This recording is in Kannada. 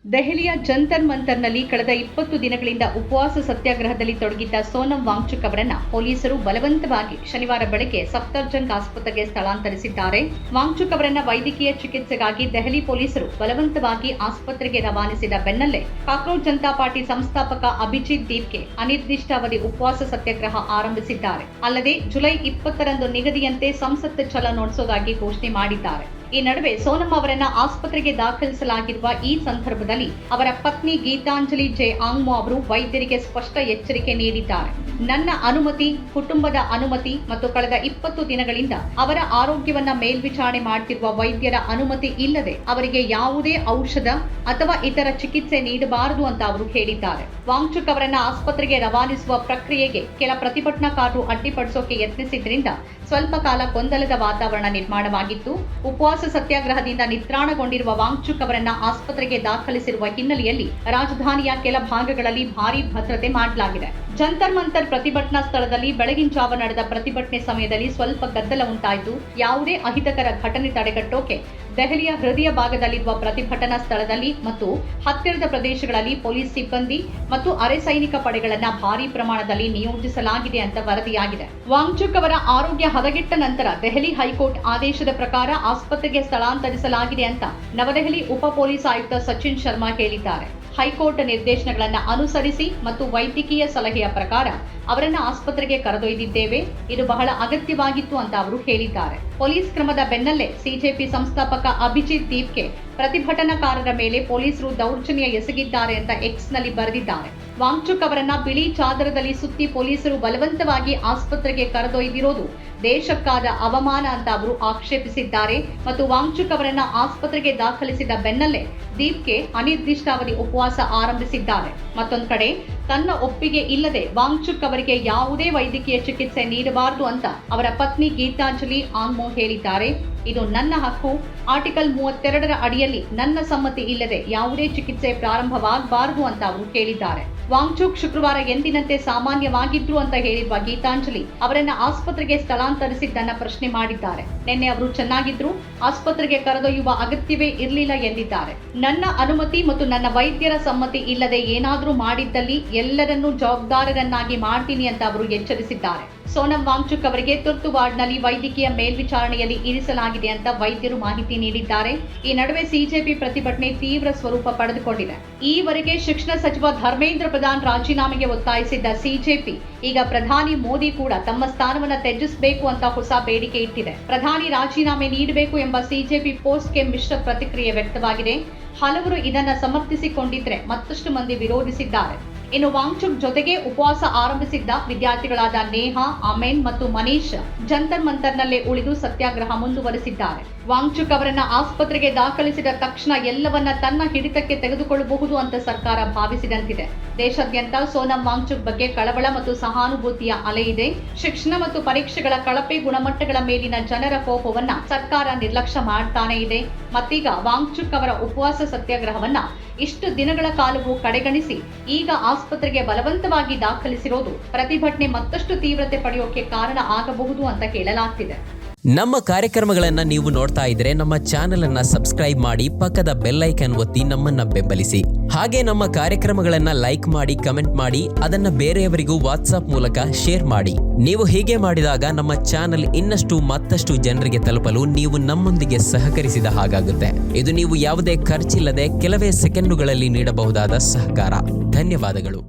ದೆಹಲಿಯ ಜಂತರ್ ಮಂತರ್ನಲ್ಲಿ ಕಳೆದ 20 ದಿನಗಳಿಂದ ಉಪವಾಸ ಸತ್ಯಾಗ್ರಹದಲ್ಲಿ ತೊಡಗಿದ್ದ ಸೋನಂ ವಾಂಗ್ಚುಕ್ ಅವರನ್ನ ಪೊಲೀಸರು ಬಲವಂತವಾಗಿ ಶನಿವಾರ ಬೆಳಗ್ಗೆ ಸಫ್ದರ್ಜಂಗ್ ಆಸ್ಪತ್ರೆಗೆ ಸ್ಥಳಾಂತರಿಸಿದ್ದಾರೆ. ವಾಂಗ್ಚುಕ್ ಅವರನ್ನ ವೈದ್ಯಕೀಯ ಚಿಕಿತ್ಸೆಗಾಗಿ ದೆಹಲಿ ಪೊಲೀಸರು ಬಲವಂತವಾಗಿ ಆಸ್ಪತ್ರೆಗೆ ರವಾನಿಸಿದ ಬೆನ್ನಲ್ಲೇ ಕಾಕ್ರೋಚ್ ಜನತಾ ಪಾರ್ಟಿ ಸಂಸ್ಥಾಪಕ ಅಭಿಜಿತ್ ದೀಪ್ಗೆ ಅನಿರ್ದಿಷ್ಟಾವಧಿ ಉಪವಾಸ ಸತ್ಯಾಗ್ರಹ ಆರಂಭಿಸಿದ್ದಾರೆ. ಅಲ್ಲದೆ ಜುಲೈ 20ರಂದು ನಿಗದಿಯಂತೆ ಸಂಸತ್ ಚಲ ನಡೆಸುವುದಾಗಿ ಘೋಷಣೆ ಮಾಡಿದ್ದಾರೆ. ಈ ನಡುವೆ ಸೋನಂ ಅವರನ್ನ ಆಸ್ಪತ್ರೆಗೆ ದಾಖಲಿಸಲಾಗಿರುವ ಈ ಸಂದರ್ಭದಲ್ಲಿ ಅವರ ಪತ್ನಿ ಗೀತಾಂಜಲಿ ಜೆ ಆಂಗ್ಮೋ ಅವರು ವೈದ್ಯರಿಗೆ ಸ್ಪಷ್ಟ ಎಚ್ಚರಿಕೆ ನೀಡಿದ್ದಾರೆ. ನನ್ನ ಅನುಮತಿ, ಕುಟುಂಬದ ಅನುಮತಿ ಮತ್ತು ಕಳೆದ 20 ದಿನಗಳಿಂದ ಅವರ ಆರೋಗ್ಯವನ್ನ ಮೇಲ್ವಿಚಾರಣೆ ಮಾಡುತ್ತಿರುವ ವೈದ್ಯರ ಅನುಮತಿ ಇಲ್ಲದೆ ಅವರಿಗೆ ಯಾವುದೇ ಔಷಧ ಅಥವಾ ಇತರ ಚಿಕಿತ್ಸೆ ನೀಡಬಾರದು ಅಂತ ಅವರು ಹೇಳಿದ್ದಾರೆ. ವಾಂಗ್ಚುಕ್ ಅವರನ್ನ ಆಸ್ಪತ್ರೆಗೆ ರವಾನಿಸುವ ಪ್ರಕ್ರಿಯೆಗೆ ಕೆಲ ಪ್ರತಿಭಟನಾಕಾರರು ಅಡ್ಡಿಪಡಿಸೋಕೆ ಯತ್ನಿಸಿದ್ರಿಂದ ಸ್ವಲ್ಪ ಕಾಲ ಗೊಂದಲದ ವಾತಾವರಣ ನಿರ್ಮಾಣವಾಗಿತ್ತು. ಉಪವಾಸ ಸತ್ಯಾಗ್ರಹದಿಂದ ನಿತ್ರಾಣಗೊಂಡಿರುವ ವಾಂಗ್ಚುಕ್ ಅವರನ್ನ ಆಸ್ಪತ್ರೆಗೆ ದಾಖಲಿಸಿರುವ ಹಿನ್ನೆಲೆಯಲ್ಲಿ ರಾಜಧಾನಿಯ ಕೆಲ ಭಾಗಗಳಲ್ಲಿ ಭಾರೀ ಭದ್ರತೆ ಮಾಡಲಾಗಿದೆ. ಜಂತರ್ ಮಂತರ್ ಪ್ರತಿಭಟನಾ ಸ್ಥಳದಲ್ಲಿ ಬೆಳಗಿನ ಜಾವ ನಡೆದ ಪ್ರತಿಭಟನೆ ಸಮಯದಲ್ಲಿ ಸ್ವಲ್ಪ ಗದ್ದಲ ಉಂಟಾಯಿತು. ಯಾವುದೇ ಅಹಿತಕರ ಘಟನೆ ತಡೆಗಟ್ಟೋಕೆ ದೆಹಲಿಯ ಹೃದಯ ಭಾಗದಲ್ಲಿರುವ ಪ್ರತಿಭಟನಾ ಸ್ಥಳದಲ್ಲಿ ಮತ್ತು ಹತ್ತಿರದ ಪ್ರದೇಶಗಳಲ್ಲಿ ಪೊಲೀಸ್ ಸಿಬ್ಬಂದಿ ಮತ್ತು ಅರೆ ಸೈನಿಕ ಪಡೆಗಳನ್ನ ಭಾರೀ ಪ್ರಮಾಣದಲ್ಲಿ ನಿಯೋಜಿಸಲಾಗಿದೆ ಅಂತ ವರದಿಯಾಗಿದೆ. ವಾಂಗ್ಚುಕ್ ಅವರ ಆರೋಗ್ಯ ಹದಗೆಟ್ಟ ನಂತರ ದೆಹಲಿ ಹೈಕೋರ್ಟ್ ಆದೇಶದ ಪ್ರಕಾರ ಆಸ್ಪತ್ರೆಗೆ ಸ್ಥಳಾಂತರಿಸಲಾಗಿದೆ ಅಂತ ನವದೆಹಲಿ ಉಪ ಪೊಲೀಸ್ ಆಯುಕ್ತ ಸಚಿನ್ ಶರ್ಮಾ ಹೇಳಿದ್ದಾರೆ. ಹೈಕೋರ್ಟ್ ನಿರ್ದೇಶನಗಳನ್ನು ಅನುಸರಿಸಿ ಮತ್ತು ವೈದ್ಯಕೀಯ ಸಲಹೆಯ ಪ್ರಕಾರ ಅವರನ್ನ ಆಸ್ಪತ್ರೆಗೆ ಕರೆದೊಯ್ದಿದ್ದೇವೆ. ಇದು ಬಹಳ ಅಗತ್ಯವಾಗಿತ್ತು ಅಂತ ಅವರು ಹೇಳಿದ್ದಾರೆ. ಪೊಲೀಸ್ ಕ್ರಮದ ಬೆನ್ನಲ್ಲೇ ಸಿಜೆಪಿ ಸಂಸ್ಥಾಪಕ ಅಭಿಜಿತ್ ದೀಪ್ಗೆ ಪ್ರತಿಭಟನಾಕಾರರ ಮೇಲೆ ಪೊಲೀಸರು ದೌರ್ಜನ್ಯ ಎಸಗಿದ್ದಾರೆ ಅಂತ ಎಕ್ಸ್ನಲ್ಲಿ ಬರೆದಿದ್ದಾರೆ. ವಾಂಗ್ಚುಕ್ ಅವರನ್ನ ಬಿಳಿ ಚಾದರದಲ್ಲಿ ಸುತ್ತಿ ಪೊಲೀಸರು ಬಲವಂತವಾಗಿ ಆಸ್ಪತ್ರೆಗೆ ಕರೆದೊಯ್ದಿರೋದು ದೇಶಕ್ಕಾದ ಅವಮಾನ ಅಂತ ಅವರು ಆಕ್ಷೇಪಿಸಿದ್ದಾರೆ. ಮತ್ತು ವಾಂಗ್ಚುಕ್ ಅವರನ್ನ ಆಸ್ಪತ್ರೆಗೆ ದಾಖಲಿಸಿದ ಬೆನ್ನಲ್ಲೇ ದೀಪ್ಗೆ ಅನಿರ್ದಿಷ್ಟಾವಧಿ ಉಪವಾಸ ಆರಂಭಿಸಿದ್ದಾರೆ. ಮತ್ತೊಂದು ಕಡೆ ತನ್ನ ಒಪ್ಪಿಗೆ ಇಲ್ಲದೆ ವಾಂಗ್ಚುಕ್ ಅವರಿಗೆ ಯಾವುದೇ ವೈದ್ಯಕೀಯ ಚಿಕಿತ್ಸೆ ನೀಡಬಾರದು ಅಂತ ಅವರ ಪತ್ನಿ ಗೀತಾಂಜಲಿ ಆಂಗ್ಮೋ ಹೇಳಿದ್ದಾರೆ. ಇದು ನನ್ನ ಹಕ್ಕು. ಆರ್ಟಿಕಲ್ 32ರ ಅಡಿಯಲ್ಲಿ ನನ್ನ ಸಮ್ಮತಿ ಇಲ್ಲದೆ ಯಾವುದೇ ಚಿಕಿತ್ಸೆ ಪ್ರಾರಂಭವಾಗಬಾರದು ಅಂತ ಅವರು ಹೇಳಿದ್ದಾರೆ. ವಾಂಗ್ಚುಕ್ ಶುಕ್ರವಾರ ಎಂದಿನಂತೆ ಸಾಮಾನ್ಯವಾಗಿದ್ರು ಅಂತ ಹೇಳಿರುವ ಗೀತಾಂಜಲಿ ಅವರನ್ನ ಆಸ್ಪತ್ರೆಗೆ ಸ್ಥಳಾಂತರಿಸಿದ್ದನ್ನ ಪ್ರಶ್ನೆ ಮಾಡಿದ್ದಾರೆ. ನಿನ್ನೆ ಅವರು ಚೆನ್ನಾಗಿದ್ರು, ಆಸ್ಪತ್ರೆಗೆ ಕರೆದೊಯ್ಯುವ ಅಗತ್ಯವೇ ಇರಲಿಲ್ಲ ಎಂದಿದ್ದಾರೆ. ನನ್ನ ಅನುಮತಿ ಮತ್ತು ನನ್ನ ವೈದ್ಯರ ಸಮ್ಮತಿ ಇಲ್ಲದೆ ಏನಾದರೂ ಮಾಡಿದ್ದಲ್ಲಿ ಎಲ್ಲರನ್ನೂ ಜವಾಬ್ದಾರರನ್ನಾಗಿ ಮಾಡ್ತೀನಿ ಅಂತ ಅವರು ಎಚ್ಚರಿಸಿದ್ದಾರೆ. ಸೋನಂ ವಾಂಗ್ಚುಕ್ ಅವರಿಗೆ ತುರ್ತು ವಾರ್ಡ್ನಲ್ಲಿ ವೈದ್ಯಕೀಯ ಮೇಲ್ವಿಚಾರಣೆಯಲ್ಲಿ ಇರಿಸಲಾಗಿದೆ ಅಂತ ವೈದ್ಯರು ಮಾಹಿತಿ ನೀಡಿದ್ದಾರೆ. ಈ ನಡುವೆ ಸಿಜೆಪಿ ಪ್ರತಿಭಟನೆ ತೀವ್ರ ಸ್ವರೂಪ ಪಡೆದುಕೊಂಡಿದೆ. ಈವರೆಗೆ ಶಿಕ್ಷಣ ಸಚಿವ ಧರ್ಮೇಂದ್ರ ಪ್ರಧಾನ್ ರಾಜೀನಾಮೆಗೆ ಒತ್ತಾಯಿಸಿದ್ದ ಸಿಜೆಪಿ ಈಗ ಪ್ರಧಾನಿ ಮೋದಿ ಕೂಡ ತಮ್ಮ ಸ್ಥಾನವನ್ನ ತ್ಯಜಿಸಬೇಕು ಅಂತ ಹೊಸ ಬೇಡಿಕೆ ಇಟ್ಟಿದೆ. ಪ್ರಧಾನಿ ರಾಜೀನಾಮೆ ನೀಡಬೇಕು ಎಂಬ ಸಿಜೆಪಿ ಪೋಸ್ಟ್ಗೆ ಮಿಶ್ರ ಪ್ರತಿಕ್ರಿಯೆ ವ್ಯಕ್ತವಾಗಿದೆ. ಹಲವರು ಇದನ್ನ ಸಮರ್ಥಿಸಿಕೊಂಡಿದ್ರೆ ಮತ್ತಷ್ಟು ಮಂದಿ ವಿರೋಧಿಸಿದ್ದಾರೆ. ಇನ್ನು ವಾಂಗ್ಚುಕ್ ಜೊತೆಗೆ ಉಪವಾಸ ಆರಂಭಿಸಿದ್ದ ವಿದ್ಯಾರ್ಥಿಗಳಾದ ನೇಹಾ, ಅಮೆನ್ ಮತ್ತು ಮನೀಶ್ ಜಂತರ್ ಮಂತರ್ನಲ್ಲೇ ಉಳಿದು ಸತ್ಯಾಗ್ರಹ ಮುಂದುವರೆಸಿದ್ದಾರೆ. ವಾಂಗ್ಚುಕ್ ಅವರನ್ನ ಆಸ್ಪತ್ರೆಗೆ ದಾಖಲಿಸಿದ ತಕ್ಷಣ ಎಲ್ಲವನ್ನ ತನ್ನ ಹಿಡಿತಕ್ಕೆ ತೆಗೆದುಕೊಳ್ಳಬಹುದು ಅಂತ ಸರ್ಕಾರ ಭಾವಿಸಿದಂತಿದೆ. ದೇಶಾದ್ಯಂತ ಸೋನಂ ವಾಂಗ್ಚುಕ್ ಬಗ್ಗೆ ಕಳವಳ ಮತ್ತು ಸಹಾನುಭೂತಿಯ ಅಲೆ ಇದೆ. ಶಿಕ್ಷಣ ಮತ್ತು ಪರೀಕ್ಷೆಗಳ ಕಳಪೆ ಗುಣಮಟ್ಟಗಳ ಮೇಲಿನ ಜನರ ಕೋಪವನ್ನ ಸರ್ಕಾರ ನಿರ್ಲಕ್ಷ್ಯ ಮಾಡ್ತಾನೆ ಇದೆ. ಮತ್ತೀಗ ವಾಂಗ್ಚುಕ್ ಅವರ ಉಪವಾಸ ಸತ್ಯಾಗ್ರಹವನ್ನ ಇಷ್ಟು ದಿನಗಳ ಕಾಲವೂ ಕಡೆಗಣಿಸಿ ಈಗ ಆಸ್ಪತ್ರೆಗೆ ಬಲವಂತವಾಗಿ ದಾಖಲಿಸಿರೋದು ಪ್ರತಿಭಟನೆ ಮತ್ತಷ್ಟು ತೀವ್ರತೆ ಪಡೆಯೋಕೆ ಕಾರಣ ಆಗಬಹುದು ಅಂತ ಹೇಳಲಾಗ್ತಿದೆ. ನಮ್ಮ ಕಾರ್ಯಕ್ರಮಗಳನ್ನು ನೀವು ನೋಡ್ತಾ ಇದ್ರೆ ನಮ್ಮ ಚಾನೆಲ್ ಅನ್ನ ಸಬ್ಸ್ಕ್ರೈಬ್ ಮಾಡಿ, ಪಕ್ಕದ ಬೆಲ್ ಐಕಾನ್ ಒತ್ತಿ ನಮ್ಮನ್ನ ಬೆಂಬಲಿಸಿ. ಹಾಗೆ ನಮ್ಮ ಕಾರ್ಯಕ್ರಮಗಳನ್ನ ಲೈಕ್ ಮಾಡಿ, ಕಮೆಂಟ್ ಮಾಡಿ, ಅದನ್ನ ಬೇರೆಯವರಿಗೂ ವಾಟ್ಸ್ಆಪ್ ಮೂಲಕ ಶೇರ್ ಮಾಡಿ. ನೀವು ಹೀಗೆ ಮಾಡಿದಾಗ ನಮ್ಮ ಚಾನೆಲ್ ಮತ್ತಷ್ಟು ಜನರಿಗೆ ತಲುಪಲು ನೀವು ನಮ್ಮೊಂದಿಗೆ ಸಹಕರಿಸಿದ ಹಾಗಾಗುತ್ತೆ. ಇದು ನೀವು ಯಾವುದೇ ಖರ್ಚಿಲ್ಲದೆ ಕೆಲವೇ ಸೆಕೆಂಡುಗಳಲ್ಲಿ ನೀಡಬಹುದಾದ ಸಹಕಾರ. ಧನ್ಯವಾದಗಳು.